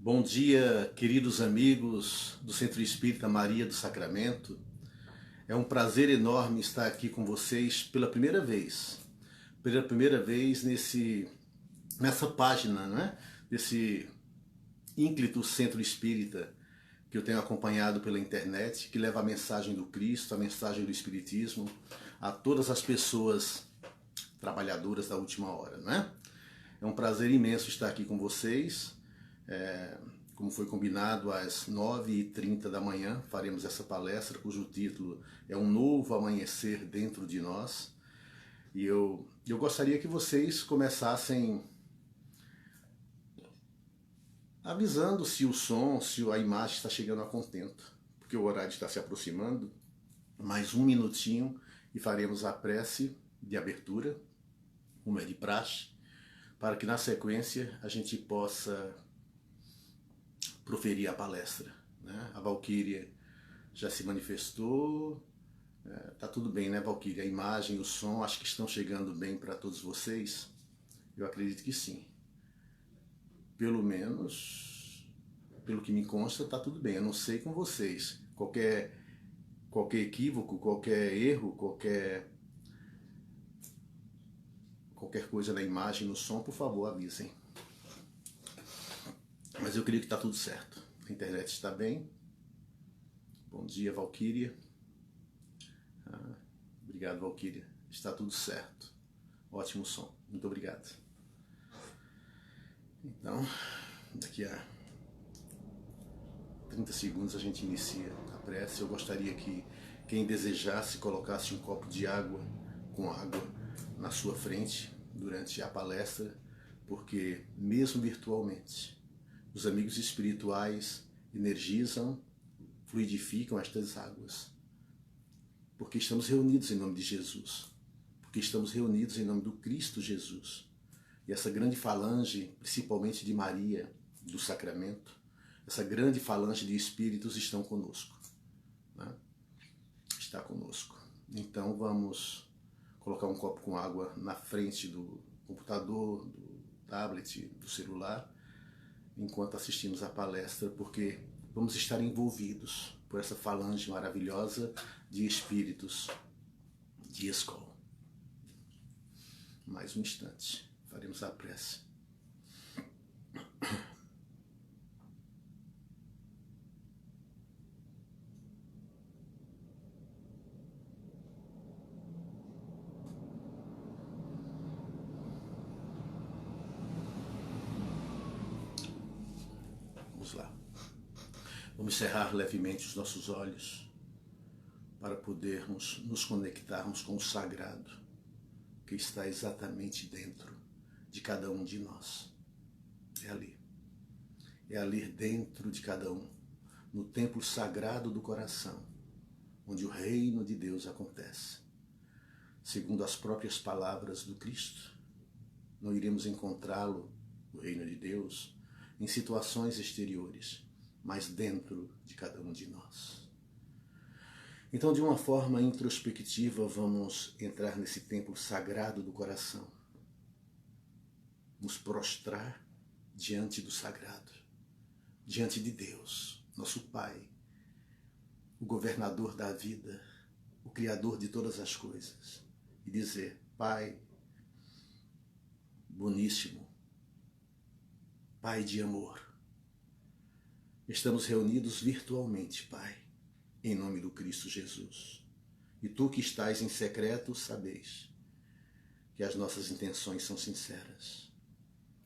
Bom dia, queridos amigos do Centro Espírita Maria do Sacramento. É um prazer enorme estar aqui com vocês pela primeira vez. Pela primeira vez nessa página, né? Desse ínclito Centro Espírita que eu tenho acompanhado pela internet, que leva a mensagem do Cristo, a mensagem do Espiritismo a todas as pessoas trabalhadoras da última hora, né? É um prazer imenso estar aqui com vocês. Como foi combinado, às 9h30 da manhã faremos essa palestra, cujo título é Um Novo Amanhecer Dentro de Nós. E eu gostaria que vocês começassem avisando se o som, se a imagem está chegando a contento, porque o horário está se aproximando. Mais um minutinho e faremos a prece de abertura, como é de praxe, para que na sequência a gente possa proferir a palestra, né? A Valquíria já se manifestou, tá tudo bem, né, Valquíria? A imagem, o som, acho que estão chegando bem para todos vocês. Eu acredito que sim. Pelo menos, pelo que me consta, tá tudo bem. Eu não sei com vocês. Qualquer equívoco, qualquer erro, qualquer coisa na imagem, no som, por favor, avisem. Mas eu creio que está tudo certo. A internet está bem. Bom dia, Valquíria. Obrigado, Valquíria. Está tudo certo. Ótimo som. Muito obrigado. Então, daqui a 30 segundos a gente inicia a prece. Eu gostaria que quem desejasse colocasse um copo de água com água na sua frente durante a palestra, porque mesmo virtualmente, os amigos espirituais energizam, fluidificam estas águas. Porque estamos reunidos em nome de Jesus. Porque estamos reunidos em nome do Cristo Jesus. E essa grande falange, principalmente de Maria, do Sacramento, essa grande falange de espíritos estão conosco, né? Está conosco. Então vamos colocar um copo com água na frente do computador, do tablet, do celular, enquanto assistimos a palestra, porque vamos estar envolvidos por essa falange maravilhosa de espíritos de escola. Mais um instante, faremos a prece. Vamos lá. Vamos cerrar levemente os nossos olhos para podermos nos conectarmos com o sagrado que está exatamente dentro de cada um de nós. É ali. É ali dentro de cada um, no templo sagrado do coração, onde o reino de Deus acontece. Segundo as próprias palavras do Cristo, não iremos encontrá-lo, o reino de Deus, em situações exteriores, mas dentro de cada um de nós. Então, de uma forma introspectiva, vamos entrar nesse templo sagrado do coração, nos prostrar diante do sagrado, diante de Deus, nosso Pai, o governador da vida, o Criador de todas as coisas, e dizer: Pai boníssimo, Pai de amor, estamos reunidos virtualmente, Pai, em nome do Cristo Jesus. E tu que estás em secreto, sabeis que as nossas intenções são sinceras.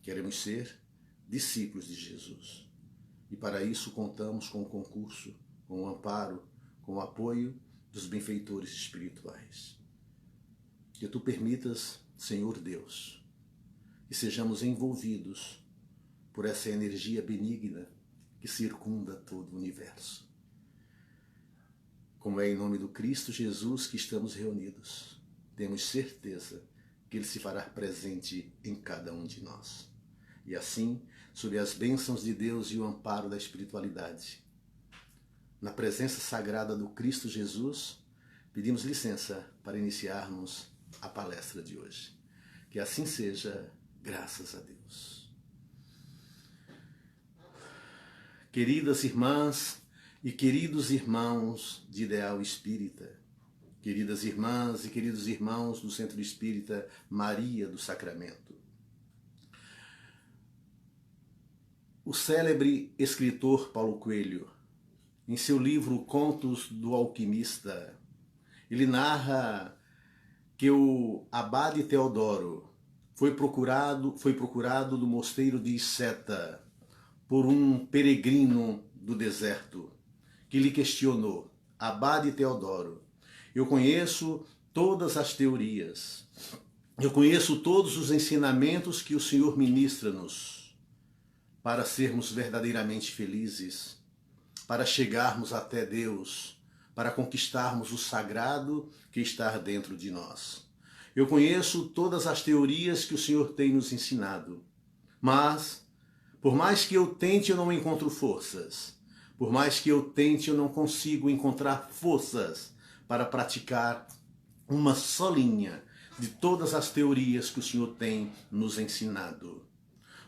Queremos ser discípulos de Jesus. E para isso contamos com o concurso, com o amparo, com o apoio dos benfeitores espirituais. Que tu permitas, Senhor Deus, que sejamos envolvidos por essa energia benigna que circunda todo o universo. Como é em nome do Cristo Jesus que estamos reunidos, temos certeza que Ele se fará presente em cada um de nós. E assim, sob as bênçãos de Deus e o amparo da espiritualidade, na presença sagrada do Cristo Jesus, pedimos licença para iniciarmos a palestra de hoje. Que assim seja, graças a Deus. queridas irmãs e queridos irmãos de Ideal Espírita, queridas irmãs e queridos irmãos do Centro Espírita Maria do Sacramento. O célebre escritor Paulo Coelho, em seu livro Contos do Alquimista, ele narra que o abade Teodoro foi procurado do mosteiro de Iceta por um peregrino do deserto, que lhe questionou: Abade Teodoro, eu conheço todas as teorias, eu conheço todos os ensinamentos que o Senhor ministra-nos para sermos verdadeiramente felizes, para chegarmos até Deus, para conquistarmos o sagrado que está dentro de nós. Eu conheço todas as teorias que o Senhor tem nos ensinado, mas, por mais que eu tente, eu não encontro forças. Por mais que eu tente, eu não consigo encontrar forças para praticar uma só linha de todas as teorias que o Senhor tem nos ensinado.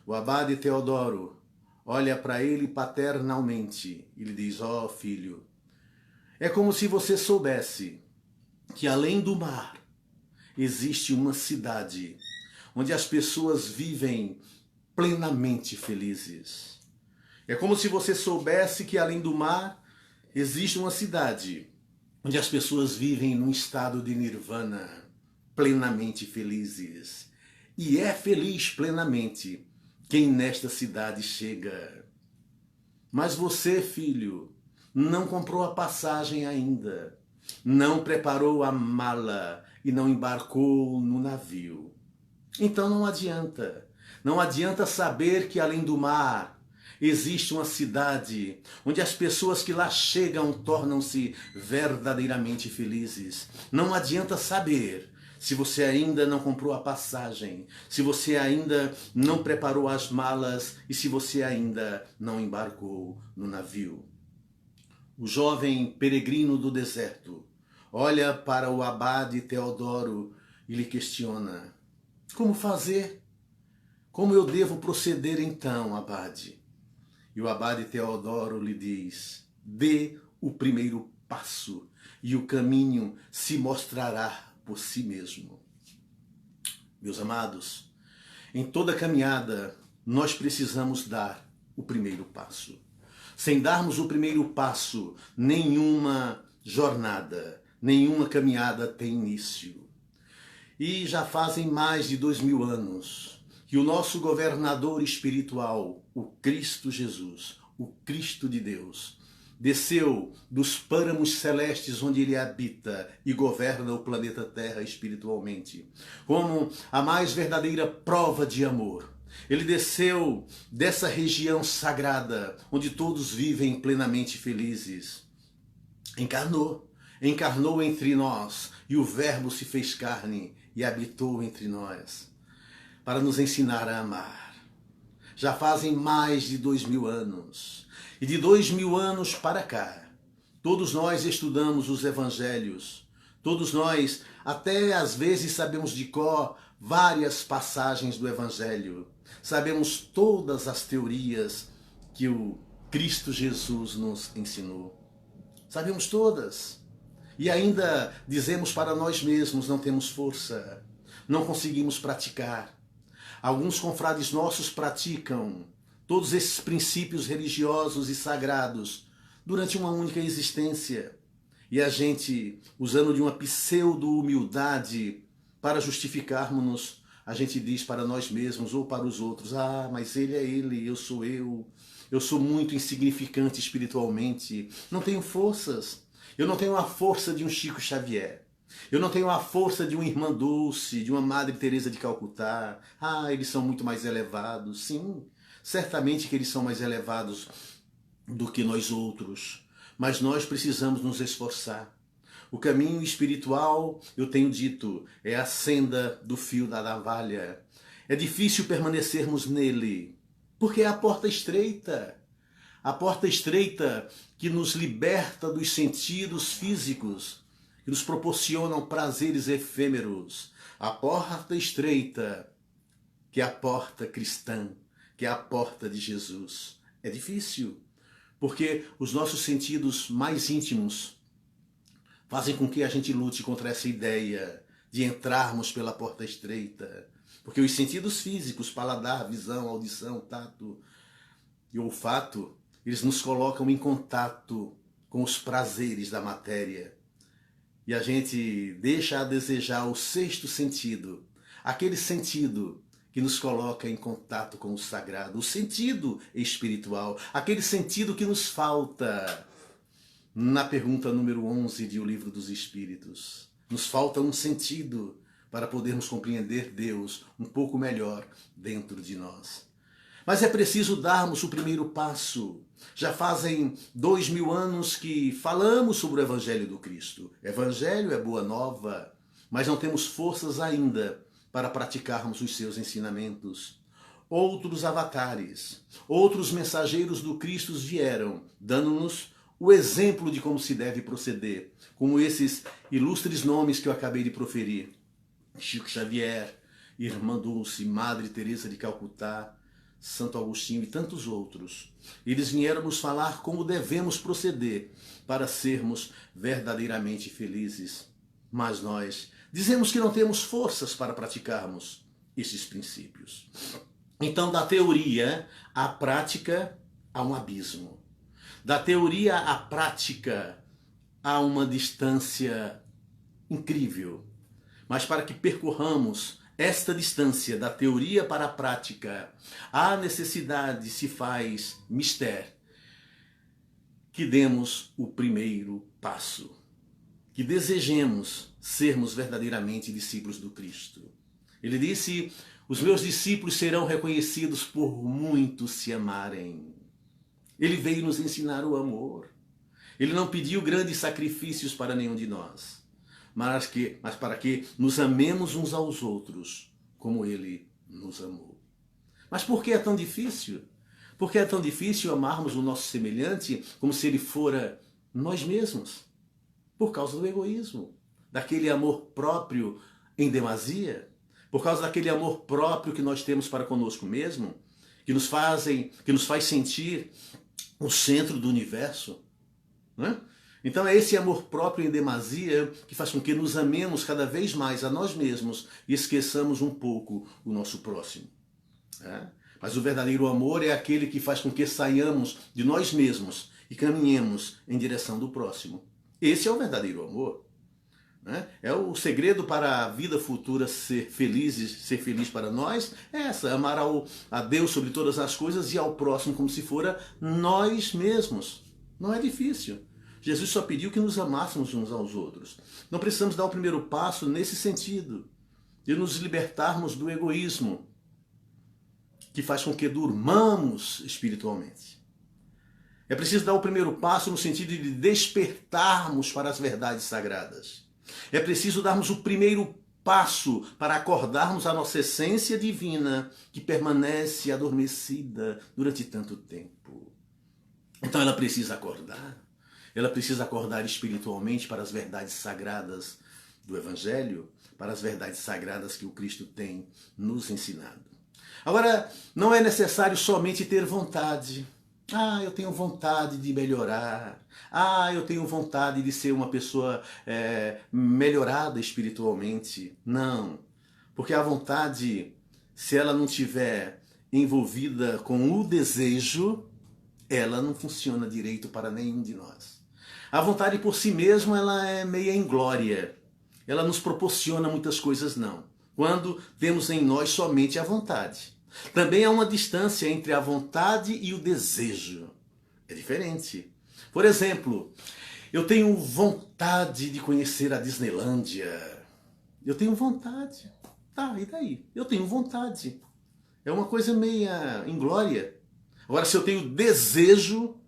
O abade Teodoro olha para ele paternalmente e lhe diz: ó filho, é como se você soubesse que além do mar existe uma cidade onde as pessoas vivem plenamente felizes. É como se você soubesse que além do mar existe uma cidade onde as pessoas vivem num estado de nirvana, plenamente felizes. E é feliz plenamente quem nesta cidade chega. Mas você, filho, não comprou a passagem ainda, não preparou a mala e não embarcou no navio. Então não adianta saber que além do mar existe uma cidade onde as pessoas que lá chegam tornam-se verdadeiramente felizes. Não adianta saber se você ainda não comprou a passagem, se você ainda não preparou as malas e se você ainda não embarcou no navio. O jovem peregrino do deserto olha para o abade Teodoro e lhe questiona: como fazer? Como eu devo proceder então, abade? E o abade Teodoro lhe diz: dê o primeiro passo e o caminho se mostrará por si mesmo. Meus amados, em toda caminhada nós precisamos dar o primeiro passo. Sem darmos o primeiro passo, nenhuma jornada, nenhuma caminhada tem início. E já fazem mais de 2000 anos que o nosso governador espiritual, o Cristo Jesus, o Cristo de Deus, desceu dos páramos celestes onde ele habita e governa o planeta Terra espiritualmente, como a mais verdadeira prova de amor. Ele desceu dessa região sagrada, onde todos vivem plenamente felizes. Encarnou entre nós, e o Verbo se fez carne e habitou entre nós, para nos ensinar a amar. Já fazem mais de 2000 anos, e de 2000 anos para cá, todos nós estudamos os evangelhos, todos nós até às vezes sabemos de cor várias passagens do evangelho, sabemos todas as teorias que o Cristo Jesus nos ensinou, sabemos todas. E ainda dizemos para nós mesmos: não temos força, não conseguimos praticar. Alguns confrades nossos praticam todos esses princípios religiosos e sagrados durante uma única existência. E a gente, usando de uma pseudo-humildade para justificarmos-nos, a gente diz para nós mesmos ou para os outros: ah, mas ele é ele, eu sou muito insignificante espiritualmente, não tenho forças. Eu não tenho a força de um Chico Xavier. Eu não tenho a força de uma Irmã Dulce, de uma Madre Teresa de Calcutá. Ah, eles são muito mais elevados. Sim, certamente que eles são mais elevados do que nós outros. Mas nós precisamos nos esforçar. O caminho espiritual, eu tenho dito, é a senda do fio da navalha. É difícil permanecermos nele, porque é a porta estreita. A porta estreita que nos liberta dos sentidos físicos, que nos proporcionam prazeres efêmeros. A porta estreita, que é a porta cristã, que é a porta de Jesus. É difícil, Porque os nossos sentidos mais íntimos fazem com que a gente lute contra essa ideia de entrarmos pela porta estreita. Porque os sentidos físicos, paladar, visão, audição, tato e olfato, eles nos colocam em contato com os prazeres da matéria. E a gente deixa a desejar o sexto sentido, aquele sentido que nos coloca em contato com o sagrado, o sentido espiritual, aquele sentido que nos falta na pergunta número 11 de O Livro dos Espíritos. Nos falta um sentido para podermos compreender Deus um pouco melhor dentro de nós. Mas é preciso darmos o primeiro passo. Já fazem 2000 anos que falamos sobre o Evangelho do Cristo. Evangelho é boa nova, mas não temos forças ainda para praticarmos os seus ensinamentos. Outros avatares, outros mensageiros do Cristo vieram, dando-nos o exemplo de como se deve proceder, como esses ilustres nomes que eu acabei de proferir. Chico Xavier, Irmã Dulce, Madre Teresa de Calcutá, Santo Agostinho e tantos outros. Eles vieram nos falar como devemos proceder para sermos verdadeiramente felizes. Mas nós dizemos que não temos forças para praticarmos esses princípios. Então, da teoria à prática, há um abismo. Da teoria à prática, há uma distância incrível. Mas para que percorramos esta distância da teoria para a prática, a necessidade se faz mister que demos o primeiro passo, que desejemos sermos verdadeiramente discípulos do Cristo. Ele disse: os meus discípulos serão reconhecidos por muitos se amarem. Ele veio nos ensinar o amor. Ele não pediu grandes sacrifícios para nenhum de nós, mas para que nos amemos uns aos outros, como Ele nos amou. Mas por que é tão difícil? Por que é tão difícil amarmos o nosso semelhante como se ele fora nós mesmos? Por causa do egoísmo, daquele amor próprio em demasia, por causa daquele amor próprio que nós temos para conosco mesmo, que nos faz sentir o centro do universo, né? Então é esse amor próprio em demasia que faz com que nos amemos cada vez mais a nós mesmos e esqueçamos um pouco o nosso próximo. Mas o verdadeiro amor é aquele que faz com que saiamos de nós mesmos e caminhemos em direção do próximo. Esse é o verdadeiro amor. É o segredo para a vida futura ser feliz para nós, é essa: amar a Deus sobre todas as coisas e ao próximo como se fora nós mesmos. Não é difícil. Jesus só pediu que nos amássemos uns aos outros. Não precisamos dar o primeiro passo nesse sentido, de nos libertarmos do egoísmo, que faz com que durmamos espiritualmente. É preciso dar o primeiro passo no sentido de despertarmos para as verdades sagradas. É preciso darmos o primeiro passo para acordarmos a nossa essência divina, que permanece adormecida durante tanto tempo. Então ela precisa acordar. Ela precisa acordar espiritualmente para as verdades sagradas do Evangelho, para as verdades sagradas que o Cristo tem nos ensinado. Agora, não é necessário somente ter vontade. Eu tenho vontade de melhorar. Eu tenho vontade de ser uma pessoa melhorada espiritualmente. Não, porque a vontade, se ela não estiver envolvida com o desejo, ela não funciona direito para nenhum de nós. A vontade por si mesma, ela é meia inglória. Ela nos proporciona muitas coisas, não. Quando temos em nós somente a vontade. Também há uma distância entre a vontade e o desejo. É diferente. Por exemplo, eu tenho vontade de conhecer a Disneylândia. Eu tenho vontade. E daí? Eu tenho vontade. É uma coisa meia inglória. Agora, se eu tenho desejo,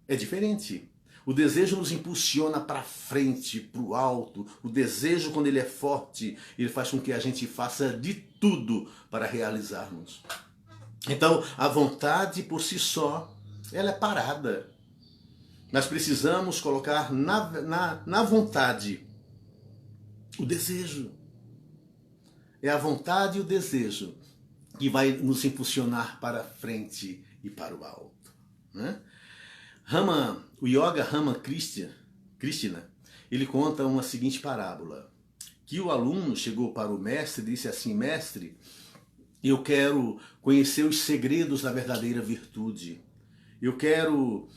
é diferente. O desejo nos impulsiona para frente, para o alto. O desejo, quando ele é forte, ele faz com que a gente faça de tudo para realizarmos. Então, a vontade por si só, ela é parada. Nós precisamos colocar na vontade o desejo. É a vontade e o desejo que vai nos impulsionar para frente e para o alto, né? O yoga Rama Krishna, ele conta uma seguinte parábola, que o aluno chegou para o mestre e disse assim: mestre, eu quero conhecer os segredos da verdadeira virtude, eu quero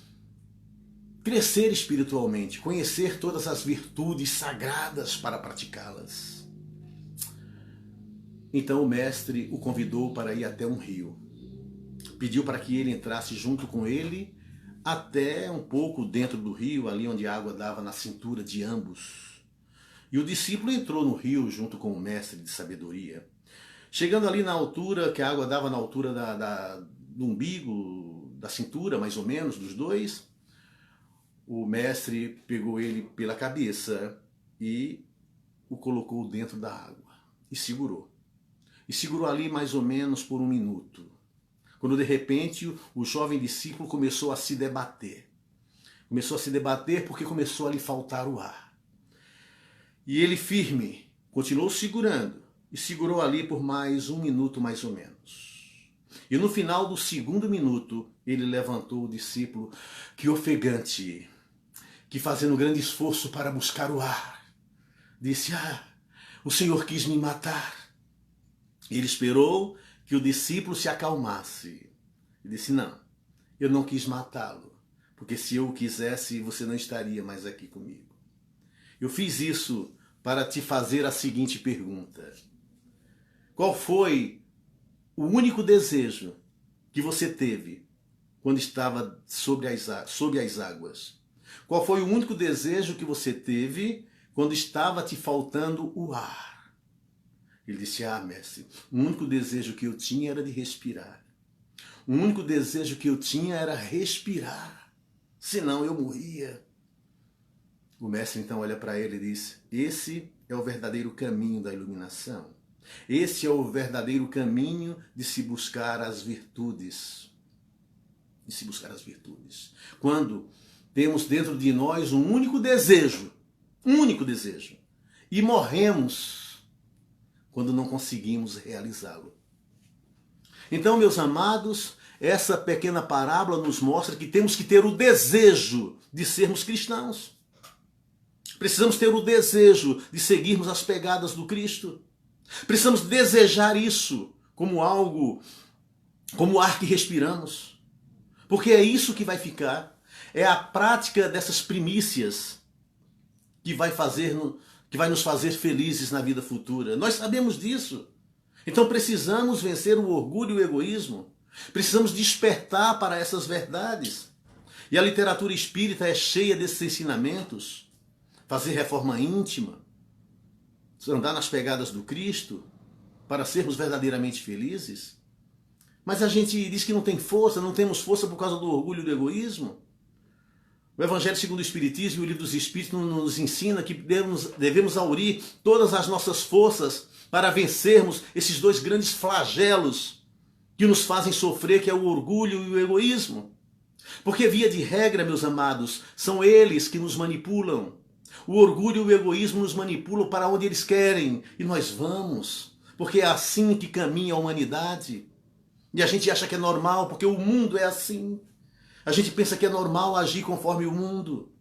crescer espiritualmente, conhecer todas as virtudes sagradas para praticá-las. Então o mestre o convidou para ir até um rio. Pediu para que ele entrasse junto com ele até um pouco dentro do rio, ali onde a água dava na cintura de ambos. E o discípulo entrou no rio junto com o mestre de sabedoria. Chegando ali na altura, que a água dava na altura do umbigo, da cintura mais ou menos, dos dois, o mestre pegou ele pela cabeça e o colocou dentro da água e segurou. E segurou ali mais ou menos por 1 minuto. Quando de repente o jovem discípulo começou a se debater. Começou a se debater porque começou a lhe faltar o ar. E ele firme, continuou segurando. E segurou ali por mais 1 minuto mais ou menos. E no final do 2º minuto, ele levantou o discípulo que ofegante, que fazendo grande esforço para buscar o ar, disse: o Senhor quis me matar. Ele esperou que o discípulo se acalmasse. E disse: não, eu não quis matá-lo, porque se eu o quisesse, você não estaria mais aqui comigo. Eu fiz isso para te fazer a seguinte pergunta: qual foi o único desejo que você teve quando estava sob as águas? Qual foi o único desejo que você teve quando estava te faltando o ar? Ele disse: mestre, o único desejo que eu tinha era de respirar. O único desejo que eu tinha era respirar. Senão eu morria. O mestre então olha para ele e diz: esse é o verdadeiro caminho da iluminação. Esse é o verdadeiro caminho de se buscar as virtudes. De se buscar as virtudes. Quando temos dentro de nós um único desejo, e morremos quando não conseguimos realizá-lo. Então, meus amados, essa pequena parábola nos mostra que temos que ter o desejo de sermos cristãos. Precisamos ter o desejo de seguirmos as pegadas do Cristo. Precisamos desejar isso como algo, como o ar que respiramos. Porque é isso que vai ficar. É a prática dessas primícias que vai nos fazer felizes na vida futura. Nós sabemos disso. Então precisamos vencer o orgulho e o egoísmo. Precisamos despertar para essas verdades. E a literatura espírita é cheia desses ensinamentos. Fazer reforma íntima, andar nas pegadas do Cristo, para sermos verdadeiramente felizes. Mas a gente diz que não tem força, não temos força por causa do orgulho e do egoísmo. O Evangelho segundo o Espiritismo e o Livro dos Espíritos nos ensina que devemos aurir todas as nossas forças para vencermos esses 2 grandes flagelos que nos fazem sofrer, que é o orgulho e o egoísmo. Porque, via de regra, meus amados, são eles que nos manipulam. O orgulho e o egoísmo nos manipulam para onde eles querem e nós vamos, porque é assim que caminha a humanidade. E a gente acha que é normal, porque o mundo é assim. A gente pensa que é normal agir conforme o mundo.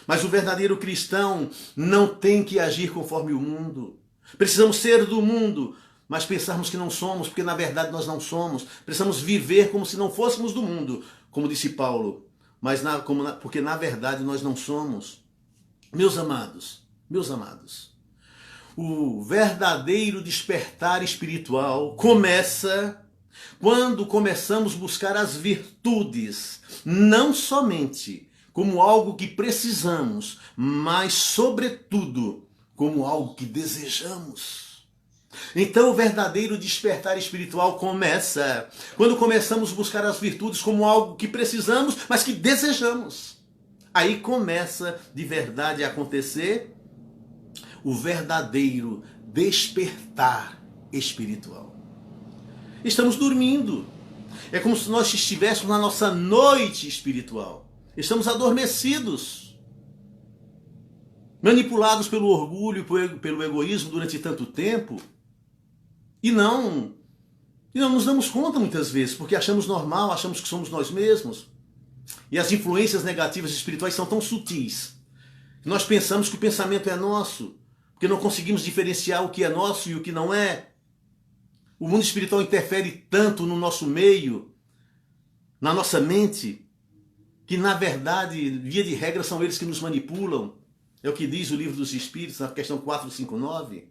Mas o verdadeiro cristão não tem que agir conforme o mundo. Precisamos ser do mundo, mas pensarmos que não somos, porque na verdade nós não somos. Precisamos viver como se não fôssemos do mundo, como disse Paulo, porque na verdade nós não somos. Meus amados, o verdadeiro despertar espiritual começa quando começamos a buscar as virtudes, não somente como algo que precisamos, mas sobretudo como algo que desejamos. Então o verdadeiro despertar espiritual começa quando começamos a buscar as virtudes como algo que precisamos, mas que desejamos. Aí começa de verdade a acontecer o verdadeiro despertar espiritual. Estamos dormindo. É como se nós estivéssemos na nossa noite espiritual. Estamos adormecidos, manipulados pelo orgulho e pelo egoísmo durante tanto tempo, e não nos damos conta muitas vezes, porque achamos normal, achamos que somos nós mesmos. E as influências negativas espirituais são tão sutis que nós pensamos que o pensamento é nosso, porque não conseguimos diferenciar o que é nosso e o que não é. O mundo espiritual interfere tanto no nosso meio, na nossa mente, que na verdade, via de regra, são eles que nos manipulam. É o que diz o Livro dos Espíritos, na questão 459.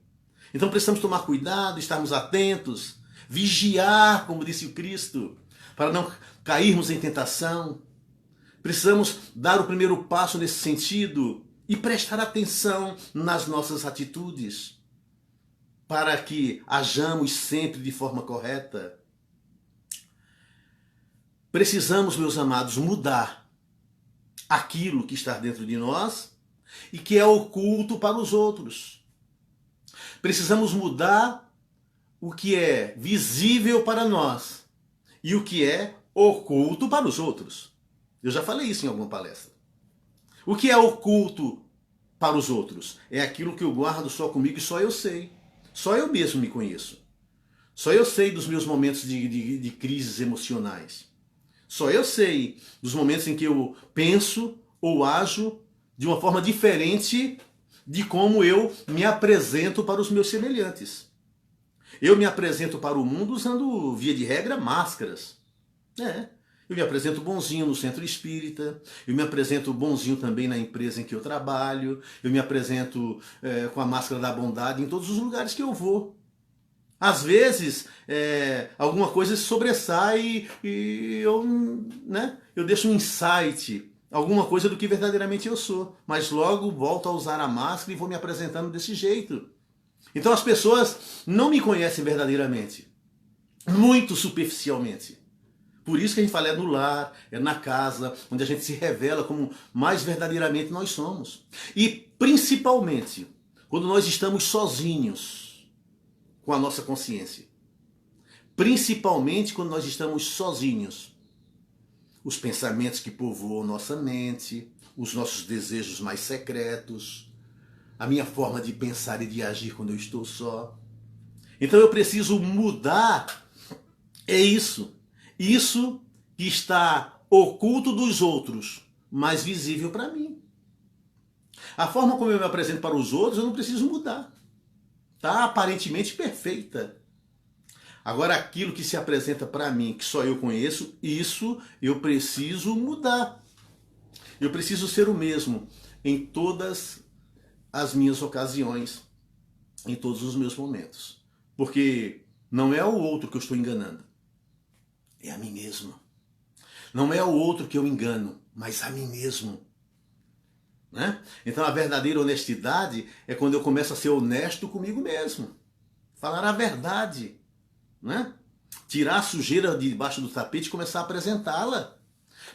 Então precisamos tomar cuidado, estarmos atentos, vigiar, como disse o Cristo, para não cairmos em tentação. Precisamos dar o primeiro passo nesse sentido e prestar atenção nas nossas atitudes, para que hajamos sempre de forma correta. Precisamos, meus amados, mudar aquilo que está dentro de nós e que é oculto para os outros. Precisamos mudar o que é visível para nós e o que é oculto para os outros. Eu já falei isso em alguma palestra. O que é oculto para os outros? É aquilo que eu guardo só comigo e só eu sei. Só eu mesmo me conheço. Só eu sei dos meus momentos de crises emocionais. Só eu sei dos momentos em que eu penso ou ajo de uma forma diferente de como eu me apresento para os meus semelhantes. Eu me apresento para o mundo usando, via de regra, máscaras. Eu me apresento bonzinho no centro espírita, eu me apresento bonzinho também na empresa em que eu trabalho, eu me apresento com a máscara da bondade em todos os lugares que eu vou. Às vezes, alguma coisa se sobressai e eu deixo um insight, alguma coisa do que verdadeiramente eu sou. Mas logo volto a usar a máscara e vou me apresentando desse jeito. Então as pessoas não me conhecem verdadeiramente, muito superficialmente. Por isso que a gente fala, é no lar, é na casa, onde a gente se revela como mais verdadeiramente nós somos. E principalmente, quando nós estamos sozinhos com a nossa consciência. Principalmente quando nós estamos sozinhos. Os pensamentos que povoam nossa mente, os nossos desejos mais secretos, a minha forma de pensar e de agir quando eu estou só. Então eu preciso mudar, é isso. Isso que está oculto dos outros, mas visível para mim. A forma como eu me apresento para os outros, eu não preciso mudar. Está aparentemente perfeita. Agora aquilo que se apresenta para mim, que só eu conheço, isso eu preciso mudar. Eu preciso ser o mesmo em todas as minhas ocasiões, em todos os meus momentos. Porque não é o outro que eu estou enganando. É a mim mesmo. Não é o outro que eu engano, mas a mim mesmo. Né? Então a verdadeira honestidade é quando eu começo a ser honesto comigo mesmo. Falar a verdade. Né? Tirar a sujeira de debaixo do tapete e começar a apresentá-la.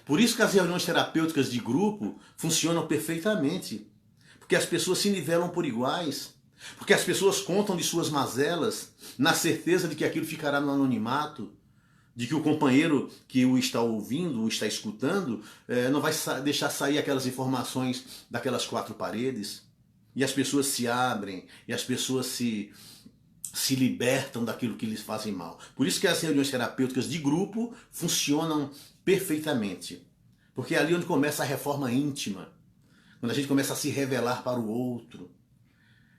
Por isso que as reuniões terapêuticas de grupo funcionam perfeitamente. Porque as pessoas se nivelam por iguais. Porque as pessoas contam de suas mazelas na certeza de que aquilo ficará no anonimato. De que o companheiro que o está ouvindo, o está escutando, não vai deixar sair aquelas informações daquelas quatro paredes. E as pessoas se abrem, e as pessoas se libertam daquilo que lhes fazem mal. Por isso que as reuniões terapêuticas de grupo funcionam perfeitamente. Porque é ali onde começa a reforma íntima. Quando a gente começa a se revelar para o outro.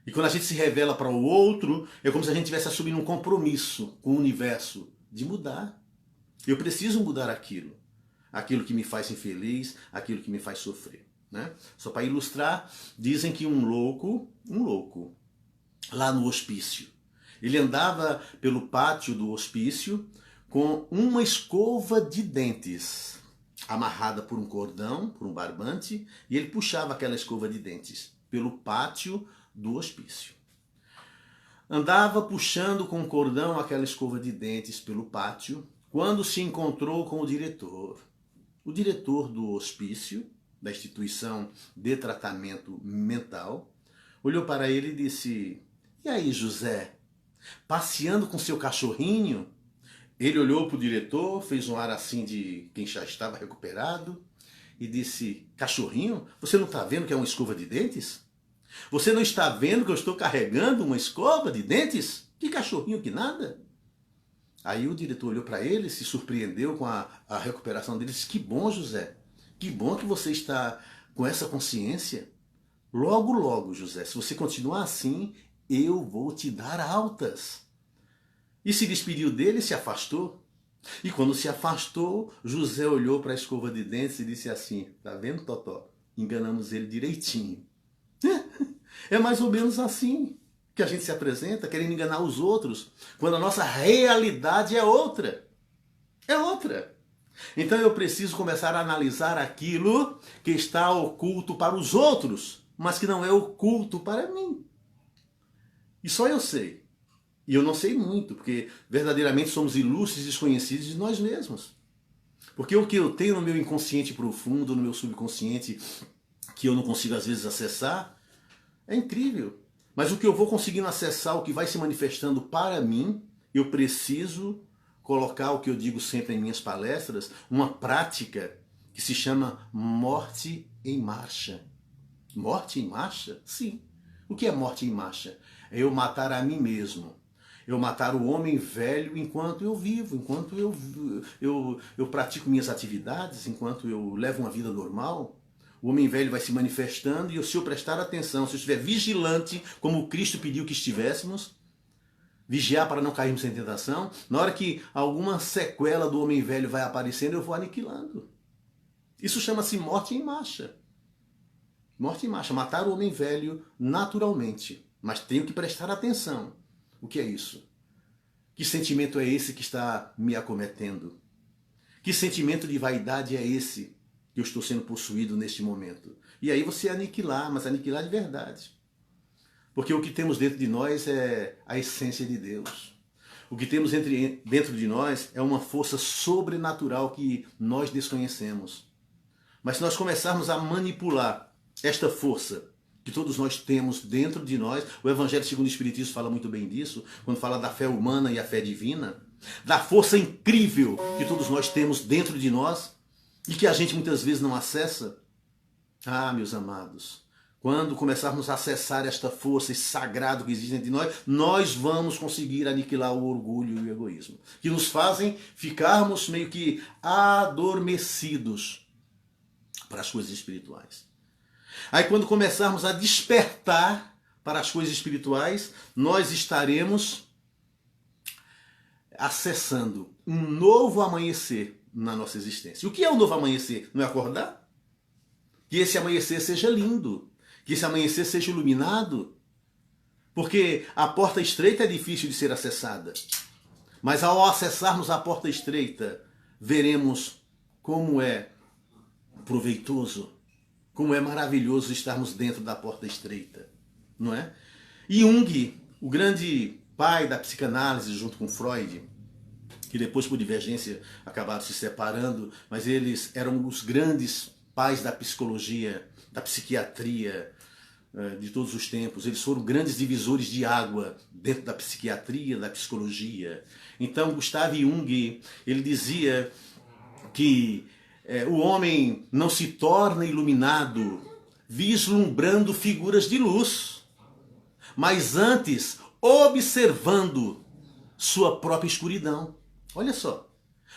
E quando a gente se revela para o outro, é como se a gente estivesse assumindo um compromisso com o universo de mudar. Eu preciso mudar aquilo. Aquilo que me faz infeliz, aquilo que me faz sofrer. Né? Só para ilustrar, dizem que um louco, lá no hospício, ele andava pelo pátio do hospício com uma escova de dentes amarrada por um cordão, por um barbante, e ele puxava aquela escova de dentes pelo pátio do hospício. Andava puxando com um cordão aquela escova de dentes pelo pátio, quando se encontrou com o diretor do hospício, da instituição de tratamento mental, olhou para ele e disse: "E aí, José, passeando com seu cachorrinho?" Ele olhou para o diretor, fez um ar assim de quem já estava recuperado e disse: "Cachorrinho, você não está vendo que é uma escova de dentes? Você não está vendo que eu estou carregando uma escova de dentes? Que cachorrinho que nada?" Aí o diretor olhou para ele, se surpreendeu com a recuperação dele e disse: "Que bom, José, Que bom que você está com essa consciência. Logo, logo, José, se você continuar assim, eu vou te dar altas. E se despediu dele e se afastou. E quando se afastou, José olhou para a escova de dentes e disse assim: tá vendo, Totó? Enganamos ele direitinho. É mais ou menos assim que a gente se apresenta, querendo enganar os outros, quando a nossa realidade é outra. É outra. Então eu preciso começar a analisar aquilo que está oculto para os outros, mas que não é oculto para mim. E só eu sei. E eu não sei muito, porque verdadeiramente somos ilustres desconhecidos de nós mesmos. Porque o que eu tenho no meu inconsciente profundo, no meu subconsciente, que eu não consigo às vezes acessar, é incrível. Mas o que eu vou conseguindo acessar, o que vai se manifestando para mim, eu preciso colocar o que eu digo sempre em minhas palestras, uma prática que se chama morte em marcha. Morte em marcha? Sim. O que é morte em marcha? É eu matar a mim mesmo. Eu matar o homem velho enquanto eu vivo, enquanto eu pratico minhas atividades, enquanto eu levo uma vida normal. O homem velho vai se manifestando e se eu prestar atenção, se eu estiver vigilante, como Cristo pediu que estivéssemos, vigiar para não cairmos em tentação, na hora que alguma sequela do homem velho vai aparecendo, eu vou aniquilando. Isso chama-se morte em marcha. Morte em marcha, matar o homem velho naturalmente. Mas tenho que prestar atenção. O que é isso? Que sentimento é esse que está me acometendo? Que sentimento de vaidade é esse que eu estou sendo possuído neste momento? E aí você aniquilar, mas aniquilar de verdade. Porque o que temos dentro de nós é a essência de Deus. O que temos dentro de nós é uma força sobrenatural que nós desconhecemos. Mas se nós começarmos a manipular esta força que todos nós temos dentro de nós, o Evangelho segundo o Espiritismo fala muito bem disso, quando fala da fé humana e a fé divina, da força incrível que todos nós temos dentro de nós e que a gente muitas vezes não acessa. Ah, meus amados, quando começarmos a acessar esta força, esse sagrado que existe dentro de nós, nós vamos conseguir aniquilar o orgulho e o egoísmo, que nos fazem ficarmos meio que adormecidos para as coisas espirituais. Aí quando começarmos a despertar para as coisas espirituais, nós estaremos acessando um novo amanhecer na nossa existência. E o que é o novo amanhecer? Não é acordar? Que esse amanhecer seja lindo, que esse amanhecer seja iluminado, porque a porta estreita é difícil de ser acessada. Mas ao acessarmos a porta estreita, veremos como é proveitoso, como é maravilhoso estarmos dentro da porta estreita, não é? E Jung, o grande pai da psicanálise junto com Freud, que depois por divergência acabaram se separando, mas eles eram os grandes pais da psicologia, da psiquiatria de todos os tempos. Eles foram grandes divisores de água dentro da psiquiatria, da psicologia. Então Gustav Jung, ele dizia que o homem não se torna iluminado vislumbrando figuras de luz, mas antes observando sua própria escuridão. Olha só,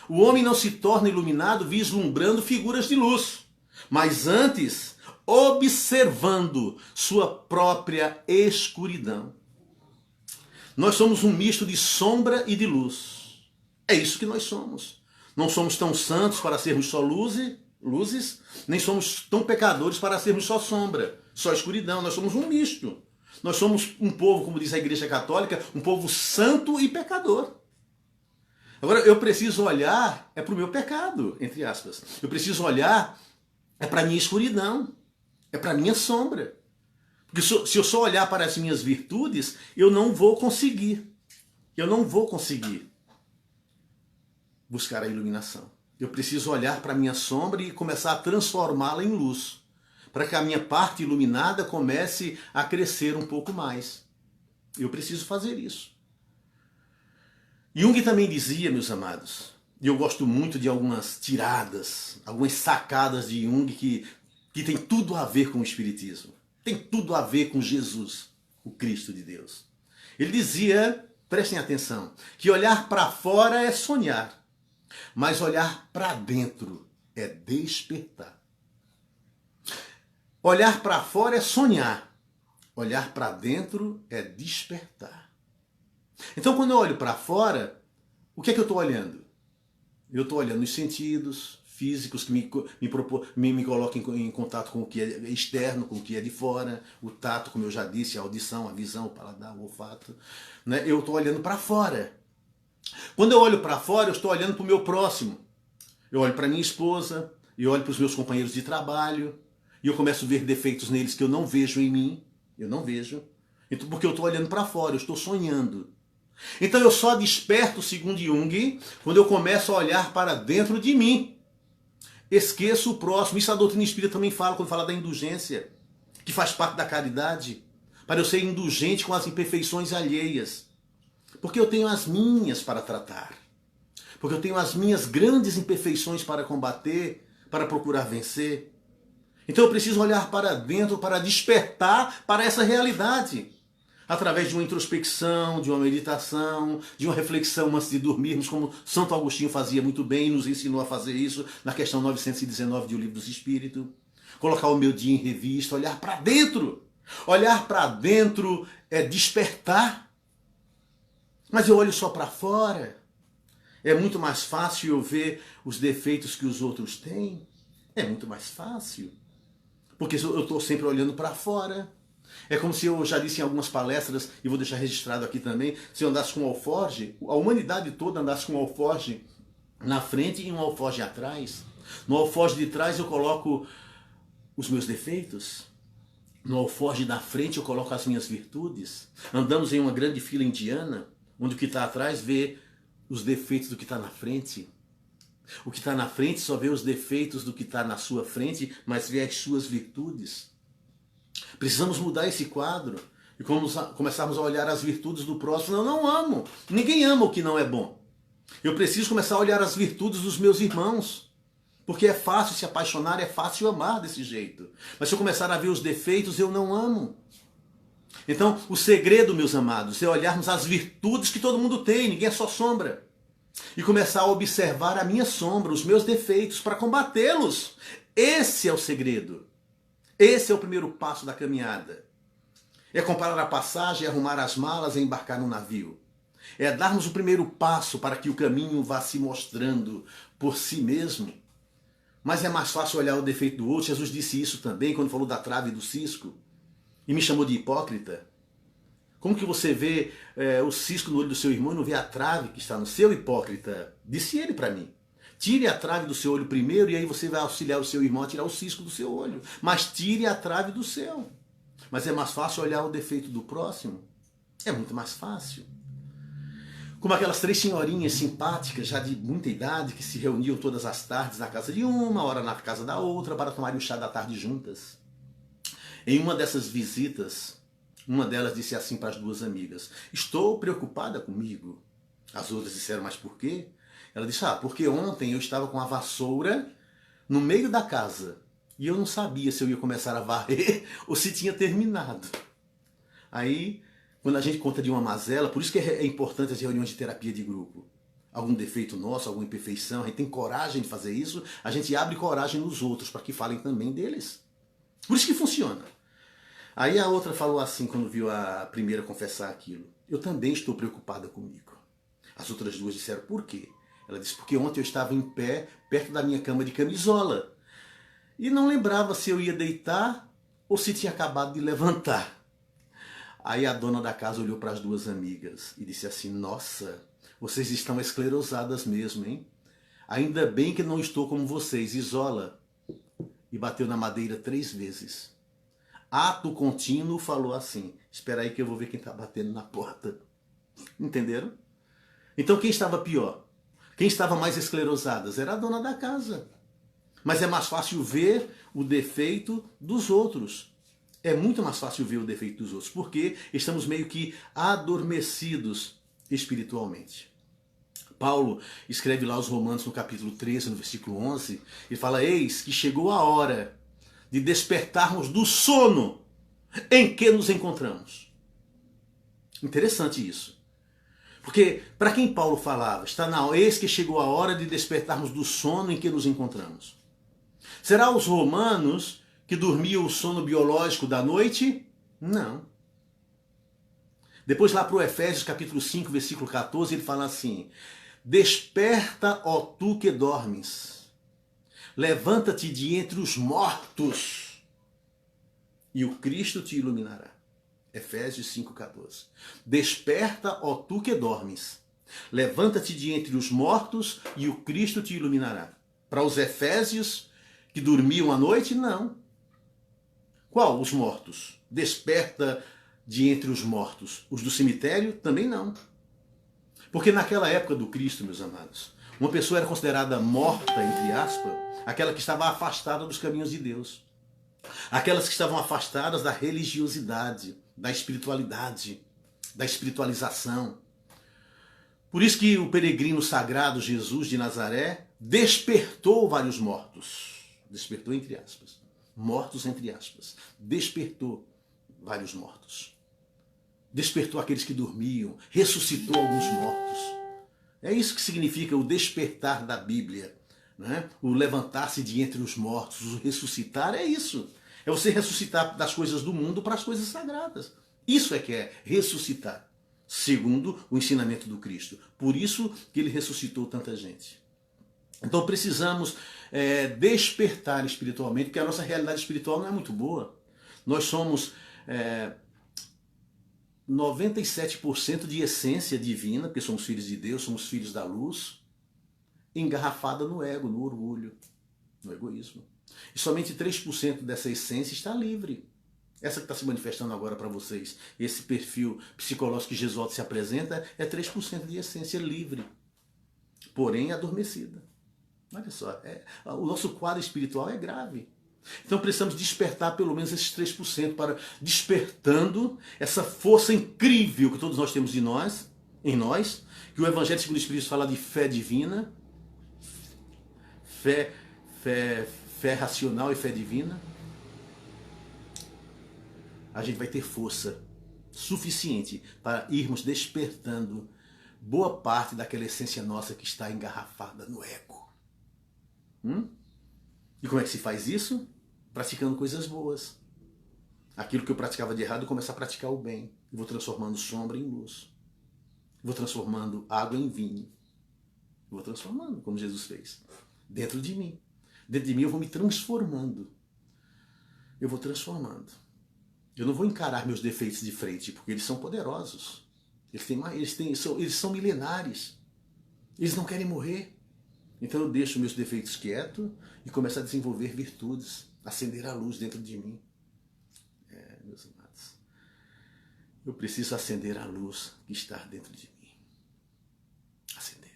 o homem não se torna iluminado vislumbrando figuras de luz, mas antes observando sua própria escuridão. Nós somos um misto de sombra e de luz. É isso que nós somos. Não somos tão santos para sermos só luzes, nem somos tão pecadores para sermos só sombra, só escuridão. Nós somos um misto. Nós somos um povo, como diz a Igreja Católica, um povo santo e pecador. Agora, eu preciso olhar para o meu pecado, entre aspas. Eu preciso olhar para a minha escuridão, para a minha sombra. Porque se eu só olhar para as minhas virtudes, eu não vou conseguir. Eu não vou conseguir buscar a iluminação. Eu preciso olhar para a minha sombra e começar a transformá-la em luz, para que a minha parte iluminada comece a crescer um pouco mais. Eu preciso fazer isso. Jung também dizia, meus amados, e eu gosto muito de algumas tiradas, algumas sacadas de Jung que tem tudo a ver com o Espiritismo, tem tudo a ver com Jesus, o Cristo de Deus. Ele dizia, prestem atenção, que olhar para fora é sonhar, mas olhar para dentro é despertar. Olhar para fora é sonhar. Olhar para dentro é despertar. Então, quando eu olho para fora, o que é que eu estou olhando? Eu estou olhando os sentidos físicos que me colocam em contato com o que é externo, com o que é de fora, o tato, como eu já disse, a audição, a visão, o paladar, o olfato. Né? Eu estou olhando para fora. Quando eu olho para fora, eu estou olhando para o meu próximo. Eu olho para minha esposa, eu olho para os meus companheiros de trabalho, e eu começo a ver defeitos neles que eu não vejo em mim. Eu não vejo. Então, porque eu estou olhando para fora, eu estou sonhando. Então eu só desperto, segundo Jung, quando eu começo a olhar para dentro de mim. Esqueço o próximo. Isso a doutrina espírita também fala, quando fala da indulgência, que faz parte da caridade, para eu ser indulgente com as imperfeições alheias. Porque eu tenho as minhas para tratar. Porque eu tenho as minhas grandes imperfeições para combater, para procurar vencer. Então eu preciso olhar para dentro, para despertar para essa realidade. Através de uma introspecção, de uma meditação, de uma reflexão antes de dormirmos, como Santo Agostinho fazia muito bem e nos ensinou a fazer isso na questão 919 do Livro dos Espíritos. Colocar o meu dia em revista, olhar para dentro. Olhar para dentro é despertar. Mas eu olho só para fora. É muito mais fácil eu ver os defeitos que os outros têm. É muito mais fácil. Porque eu estou sempre olhando para fora. É como se eu já disse em algumas palestras, e vou deixar registrado aqui também, se eu andasse com um alforge, a humanidade toda andasse com um alforge na frente e um alforge atrás. No alforge de trás eu coloco os meus defeitos. No alforge da frente eu coloco as minhas virtudes. Andamos em uma grande fila indiana, onde o que está atrás vê os defeitos do que está na frente. O que está na frente só vê os defeitos do que está na sua frente, mas vê as suas virtudes. Precisamos mudar esse quadro e começarmos a olhar as virtudes do próximo. Eu não amo. Ninguém ama o que não é bom. Eu preciso começar a olhar as virtudes dos meus irmãos. Porque é fácil se apaixonar, é fácil amar desse jeito. Mas se eu começar a ver os defeitos, eu não amo. Então, o segredo, meus amados, é olharmos as virtudes que todo mundo tem, ninguém é só sombra. E começar a observar a minha sombra, os meus defeitos, para combatê-los. Esse é o segredo. Esse é o primeiro passo da caminhada. É comprar a passagem, arrumar as malas e embarcar no navio. É darmos o primeiro passo para que o caminho vá se mostrando por si mesmo. Mas é mais fácil olhar o defeito do outro. Jesus disse isso também quando falou da trave e do cisco. E me chamou de hipócrita. Como que você vê o cisco no olho do seu irmão e não vê a trave que está no seu, hipócrita? Disse ele para mim. Tire a trave do seu olho primeiro e aí você vai auxiliar o seu irmão a tirar o cisco do seu olho. Mas tire a trave do seu. Mas é mais fácil olhar o defeito do próximo? É muito mais fácil. Como aquelas 3 senhorinhas simpáticas, já de muita idade, que se reuniam todas as tardes na casa de uma, hora na casa da outra, para tomarem o chá da tarde juntas. Em uma dessas visitas, uma delas disse assim para as 2 amigas: estou preocupada comigo. As outras disseram: mas por quê? Ela disse: porque ontem eu estava com a vassoura no meio da casa e eu não sabia se eu ia começar a varrer ou se tinha terminado. Aí, quando a gente conta de uma mazela, por isso que é importante as reuniões de terapia de grupo. Algum defeito nosso, alguma imperfeição, a gente tem coragem de fazer isso, a gente abre coragem nos outros para que falem também deles. Por isso que funciona. Aí a outra falou assim, quando viu a primeira confessar aquilo: eu também estou preocupada comigo. As outras 2 disseram: por quê? Ela disse: porque ontem eu estava em pé, perto da minha cama de camisola. E não lembrava se eu ia deitar ou se tinha acabado de levantar. Aí a dona da casa olhou para as 2 amigas e disse assim: nossa, vocês estão esclerosadas mesmo, hein? Ainda bem que não estou como vocês, isola. E bateu na madeira 3 vezes. Ato contínuo, falou assim: espera aí que eu vou ver quem está batendo na porta. Entenderam? Então quem estava pior? Quem estava mais esclerosadas? Era a dona da casa. Mas é mais fácil ver o defeito dos outros. É muito mais fácil ver o defeito dos outros, porque estamos meio que adormecidos espiritualmente. Paulo escreve lá aos Romanos no capítulo 13, no versículo 11, e fala: eis que chegou a hora de despertarmos do sono em que nos encontramos. Interessante isso. Porque para quem Paulo falava, eis que chegou a hora de despertarmos do sono em que nos encontramos. Será os romanos que dormia o sono biológico da noite? Não. Depois lá para o Efésios capítulo 5, versículo 14, ele fala assim: desperta, ó tu que dormes, levanta-te de entre os mortos e o Cristo te iluminará. Efésios 5,14. Desperta, ó tu que dormes, levanta-te de entre os mortos e o Cristo te iluminará. Para os efésios que dormiam à noite, não. Qual? Os mortos. Desperta de entre os mortos. Os do cemitério, também não. Porque naquela época do Cristo, meus amados, uma pessoa era considerada morta, entre aspas, aquela que estava afastada dos caminhos de Deus. Aquelas que estavam afastadas da religiosidade, da espiritualidade, da espiritualização. Por isso que o peregrino sagrado Jesus de Nazaré despertou vários mortos. Despertou entre aspas. Mortos entre aspas. Despertou vários mortos. Despertou aqueles que dormiam. Ressuscitou alguns mortos. É isso que significa o despertar da Bíblia. Né? O levantar-se de entre os mortos, o ressuscitar, é isso. É você ressuscitar das coisas do mundo para as coisas sagradas. Isso é que é ressuscitar, segundo o ensinamento do Cristo. Por isso que ele ressuscitou tanta gente. Então precisamos despertar espiritualmente, porque a nossa realidade espiritual não é muito boa. Nós somos 97% de essência divina, porque somos filhos de Deus, somos filhos da luz, engarrafada no ego, no orgulho, no egoísmo. E somente 3% dessa essência está livre. Essa que está se manifestando agora para vocês, esse perfil psicológico que Jesus se apresenta, é 3% de essência livre, porém adormecida. Olha só, o nosso quadro espiritual é grave. Então precisamos despertar pelo menos esses 3% para despertando essa força incrível que todos nós temos em nós, que o Evangelho segundo o Espírito fala de fé divina, fé racional e fé divina. A gente vai ter força suficiente para irmos despertando boa parte daquela essência nossa que está engarrafada no ego. E como é que se faz isso? Praticando coisas boas. Aquilo que eu praticava de errado, eu começo a praticar o bem. Eu vou transformando sombra em luz. Vou transformando água em vinho. Vou transformando, como Jesus fez. Dentro de mim. Dentro de mim eu vou me transformando. Eu vou transformando. Eu não vou encarar meus defeitos de frente, porque eles são poderosos. Eles são milenares. Eles não querem morrer. Então eu deixo meus defeitos quietos e começo a desenvolver virtudes, acender a luz dentro de mim. Meus amados, eu preciso acender a luz que está dentro de mim. Acender.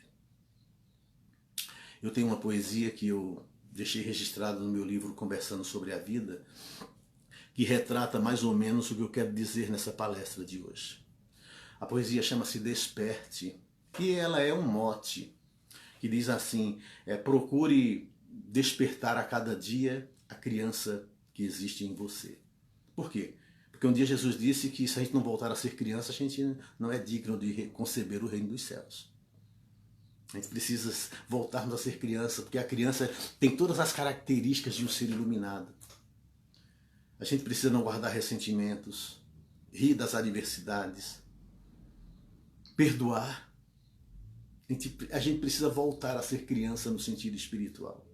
Eu tenho uma poesia que eu deixei registrada no meu livro Conversando sobre a Vida, que retrata mais ou menos o que eu quero dizer nessa palestra de hoje. A poesia chama-se Desperte, e ela é um mote que diz assim: procure despertar a cada dia a criança que existe em você. Por quê? Porque um dia Jesus disse que se a gente não voltar a ser criança, a gente não é digno de conceber o reino dos céus. A gente precisa voltarmos a ser criança, porque a criança tem todas as características de um ser iluminado. A gente precisa não guardar ressentimentos, rir das adversidades, perdoar. A gente precisa voltar a ser criança no sentido espiritual.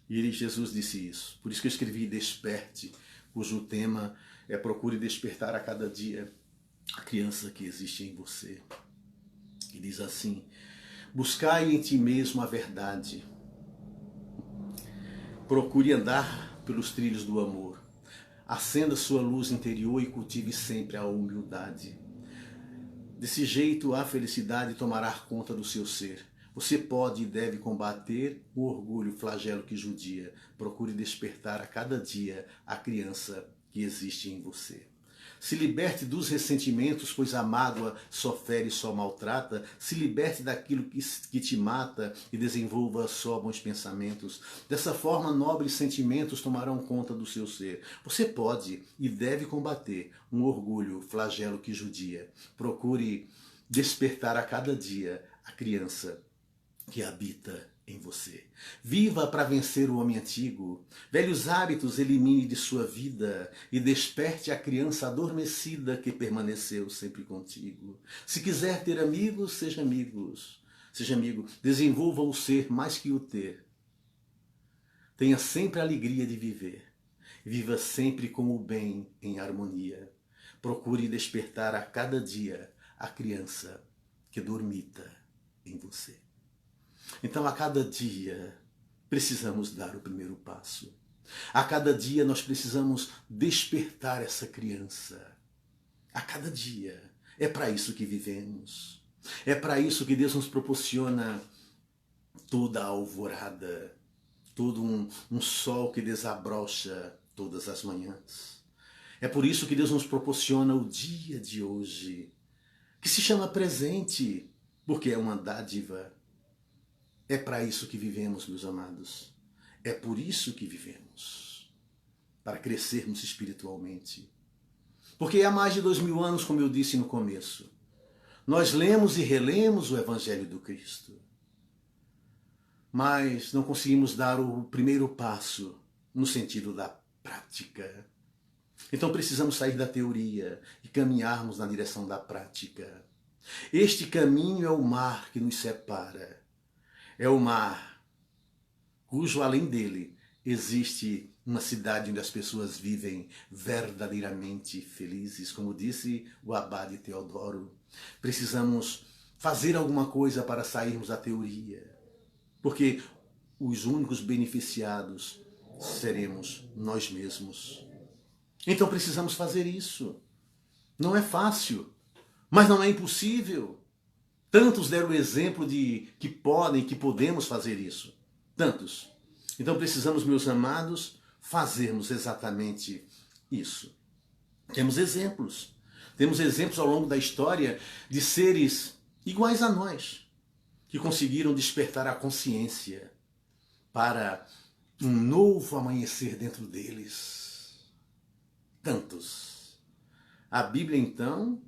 E Jesus disse isso. Por isso que eu escrevi Desperte, cujo tema é procure despertar a cada dia a criança que existe em você. E diz assim: buscai em ti mesmo a verdade. Procure andar pelos trilhos do amor. Acenda sua luz interior e cultive sempre a humildade. Desse jeito, a felicidade tomará conta do seu ser. Você pode e deve combater o orgulho, flagelo que judia. Procure despertar a cada dia a criança que existe em você. Se liberte dos ressentimentos, pois a mágoa só fere e só maltrata. Se liberte daquilo que te mata e desenvolva só bons pensamentos. Dessa forma, nobres sentimentos tomarão conta do seu ser. Você pode e deve combater um orgulho, flagelo que judia. Procure despertar a cada dia a criança que habita em você. Viva para vencer o homem antigo. Velhos hábitos elimine de sua vida e desperte a criança adormecida que permaneceu sempre contigo. Se quiser ter amigos, seja amigos. Seja amigo, desenvolva o ser mais que o ter. Tenha sempre a alegria de viver. Viva sempre com o bem em harmonia. Procure despertar a cada dia a criança que dormita em você. Então, a cada dia, precisamos dar o primeiro passo. A cada dia, nós precisamos despertar essa criança. A cada dia. É para isso que vivemos. É para isso que Deus nos proporciona toda a alvorada, todo um sol que desabrocha todas as manhãs. É por isso que Deus nos proporciona o dia de hoje, que se chama presente, porque é uma dádiva. É para isso que vivemos, meus amados. É por isso que vivemos. Para crescermos espiritualmente. Porque há mais de 2000 anos, como eu disse no começo, nós lemos e relemos o Evangelho do Cristo. Mas não conseguimos dar o primeiro passo no sentido da prática. Então precisamos sair da teoria e caminharmos na direção da prática. Este caminho é o mar que nos separa. É o mar cujo além dele existe uma cidade onde as pessoas vivem verdadeiramente felizes. Como disse o abade Teodoro, precisamos fazer alguma coisa para sairmos da teoria, porque os únicos beneficiados seremos nós mesmos. Então precisamos fazer isso. Não é fácil, mas não é impossível. Tantos deram o exemplo de que podem, que podemos fazer isso. Tantos. Então precisamos, meus amados, fazermos exatamente isso. Temos exemplos. Temos exemplos ao longo da história de seres iguais a nós, que conseguiram despertar a consciência para um novo amanhecer dentro deles. Tantos. A Bíblia, então,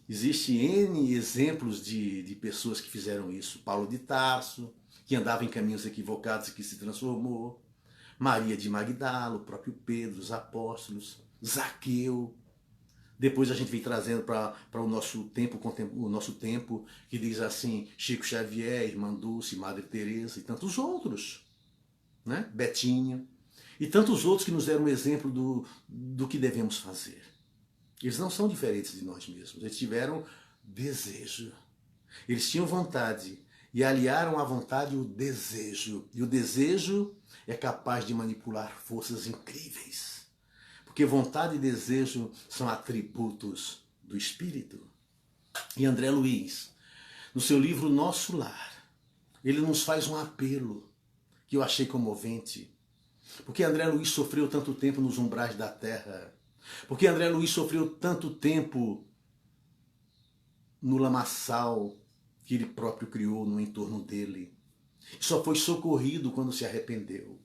existe N exemplos de pessoas que fizeram isso. Paulo de Tarso, que andava em caminhos equivocados e que se transformou. Maria de Magdala, o próprio Pedro, os apóstolos, Zaqueu. Depois a gente vem trazendo para o nosso tempo, que diz assim, Chico Xavier, Irmã Dulce, Madre Teresa e tantos outros, né? Betinho, e tantos outros que nos deram um exemplo do que devemos fazer. Eles não são diferentes de nós mesmos, eles tiveram desejo, eles tinham vontade e aliaram à vontade o desejo, e o desejo é capaz de manipular forças incríveis. Porque vontade e desejo são atributos do Espírito. E André Luiz, no seu livro Nosso Lar, ele nos faz um apelo que eu achei comovente. Porque André Luiz sofreu tanto tempo nos umbrais da terra. Porque André Luiz sofreu tanto tempo no lamaçal que ele próprio criou no entorno dele. Só foi socorrido quando se arrependeu.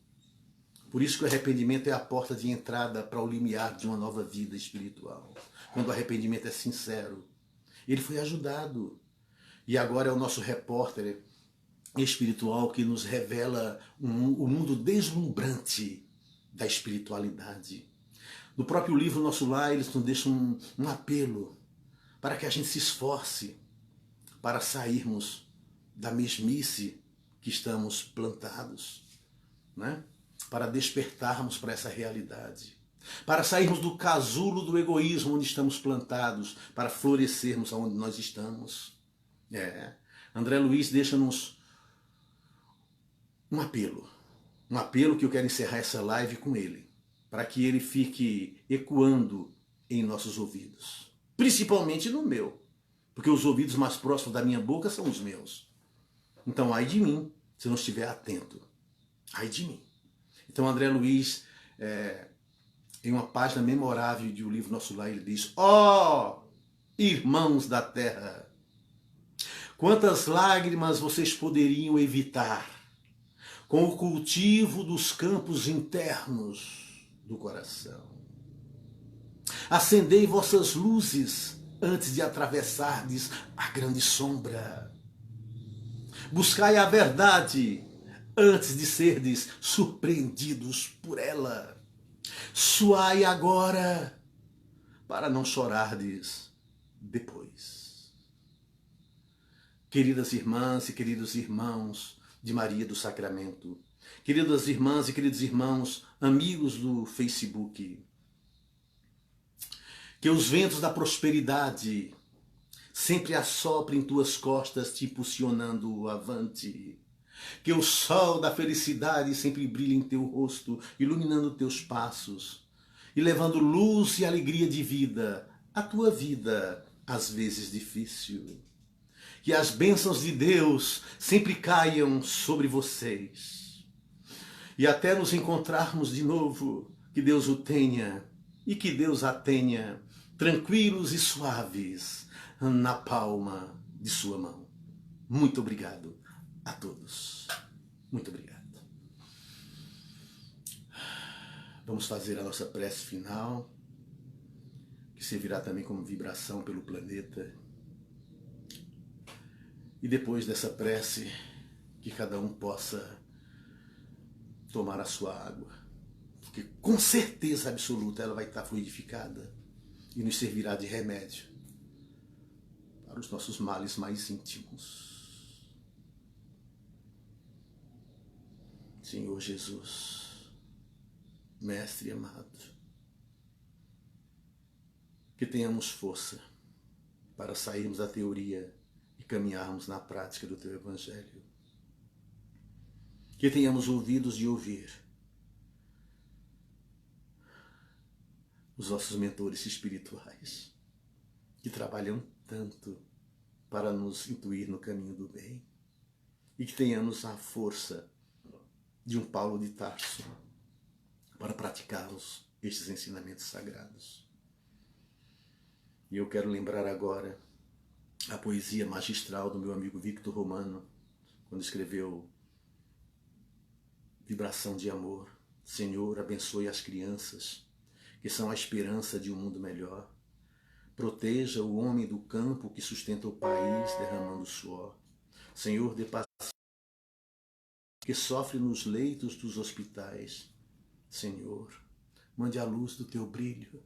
Por isso que o arrependimento é a porta de entrada para o limiar de uma nova vida espiritual. Quando o arrependimento é sincero. Ele foi ajudado. E agora é o nosso repórter espiritual que nos revela o mundo deslumbrante da espiritualidade. No próprio livro Nosso Lar, eles nos deixam um apelo para que a gente se esforce para sairmos da mesmice que estamos plantados, né? Para despertarmos para essa realidade, para sairmos do casulo do egoísmo onde estamos plantados, para florescermos aonde nós estamos. André Luiz deixa-nos um apelo que eu quero encerrar essa live com ele, para que ele fique ecoando em nossos ouvidos, principalmente no meu, porque os ouvidos mais próximos da minha boca são os meus. Então, ai de mim, se eu não estiver atento. Ai de mim. Então, André Luiz, em uma página memorável do livro Nosso Lar, ele diz: ó, irmãos da terra, quantas lágrimas vocês poderiam evitar com o cultivo dos campos internos do coração. Acendei vossas luzes antes de atravessardes a grande sombra. Buscai a verdade antes de serdes surpreendidos por ela. Suai agora, para não chorardes depois. Queridas irmãs e queridos irmãos de Maria do Sacramento, queridas irmãs e queridos irmãos, amigos do Facebook, que os ventos da prosperidade sempre assoprem tuas costas, te impulsionando avante. Que o sol da felicidade sempre brilhe em teu rosto, iluminando teus passos e levando luz e alegria de vida à tua vida, às vezes difícil. Que as bênçãos de Deus sempre caiam sobre vocês. E até nos encontrarmos de novo, que Deus o tenha e que Deus a tenha tranquilos e suaves na palma de sua mão. Muito obrigado a todos. Muito obrigado. Vamos fazer a nossa prece final, que servirá também como vibração pelo planeta. E depois dessa prece, que cada um possa tomar a sua água, porque com certeza absoluta ela vai estar fluidificada e nos servirá de remédio para os nossos males mais íntimos. Senhor Jesus, Mestre amado, que tenhamos força para sairmos da teoria e caminharmos na prática do Teu Evangelho. Que tenhamos ouvidos de ouvir os nossos mentores espirituais, que trabalham tanto para nos intuir no caminho do bem, e que tenhamos a força de um Paulo de Tarso para praticarmos estes ensinamentos sagrados. E eu quero lembrar agora a poesia magistral do meu amigo Victor Romano, quando escreveu Vibração de Amor. Senhor, abençoe as crianças, que são a esperança de um mundo melhor. Proteja o homem do campo que sustenta o país derramando suor. Senhor, dê paciência que sofre nos leitos dos hospitais. Senhor, mande a luz do teu brilho,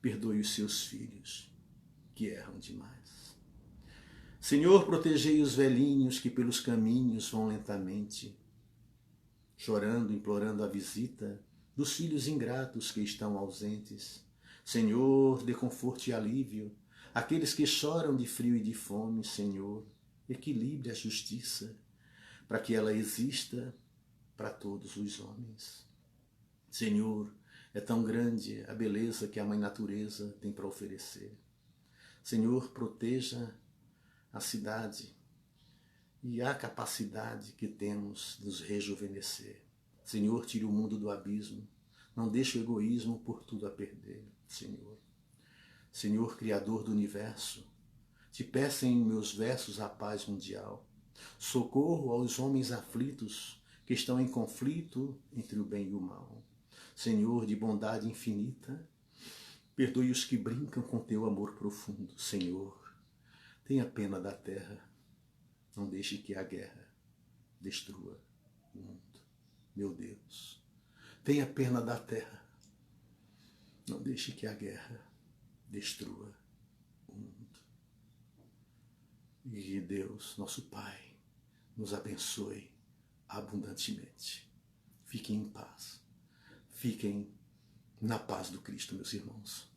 perdoe os seus filhos que erram demais. Senhor, protegei os velhinhos que pelos caminhos vão lentamente, chorando, implorando a visita dos filhos ingratos que estão ausentes. Senhor, dê conforto e alívio àqueles que choram de frio e de fome. Senhor, equilibre a justiça para que ela exista para todos os homens. Senhor, é tão grande a beleza que a Mãe Natureza tem para oferecer. Senhor, proteja a cidade e a capacidade que temos de nos rejuvenescer. Senhor, tire o mundo do abismo. Não deixe o egoísmo por tudo a perder, Senhor. Senhor, Criador do Universo, te peço em meus versos a paz mundial. Socorro aos homens aflitos que estão em conflito entre o bem e o mal. Senhor, de bondade infinita, perdoe os que brincam com teu amor profundo. Senhor, tenha pena da terra. Não deixe que a guerra destrua o mundo. Meu Deus, tenha pena da terra. Não deixe que a guerra destrua o mundo. E Deus, nosso Pai, nos abençoe abundantemente. Fiquem em paz. Fiquem na paz do Cristo, meus irmãos.